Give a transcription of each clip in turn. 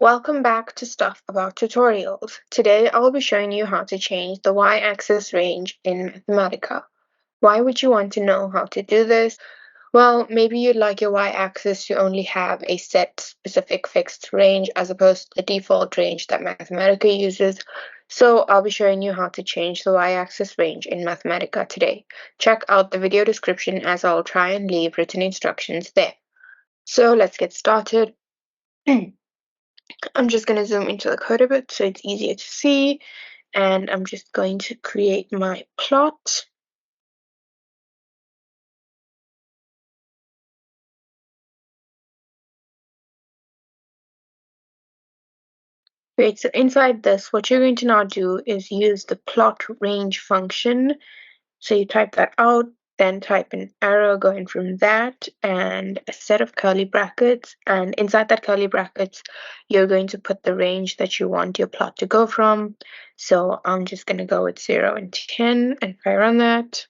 Welcome back to Stuff About Tutorials. Today I'll be showing you how to change the y-axis range in Mathematica. Why would you want to know how to do this? Well, maybe you'd like your y-axis to only have a set specific fixed range as opposed to the default range that Mathematica uses. So I'll be showing you how to change the y-axis range in Mathematica today. Check out the video description as I'll try and leave written instructions there. So let's get started. I'm just going to zoom into the code a bit so it's easier to see, and I'm just going to create my plot. Great, so inside this, what you're going to now do is use the plot range function. So you type that out, then type an arrow going from that and a set of curly brackets, and inside that curly brackets, you're going to put the range that you want your plot to go from. So I'm just going to go with 0 and 10, and if I run that,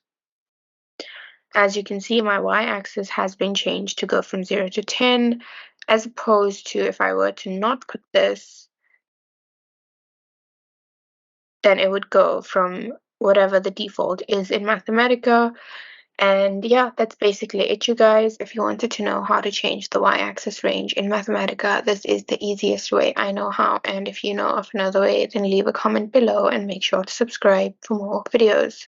as you can see, my y-axis has been changed to go from 0 to 10, as opposed to if I were to not put this, then it would go from whatever the default is in Mathematica. And yeah, that's basically it, you guys. If you wanted to know how to change the y-axis range in Mathematica, this is the easiest way I know how. And if you know of another way, then leave a comment below and make sure to subscribe for more videos.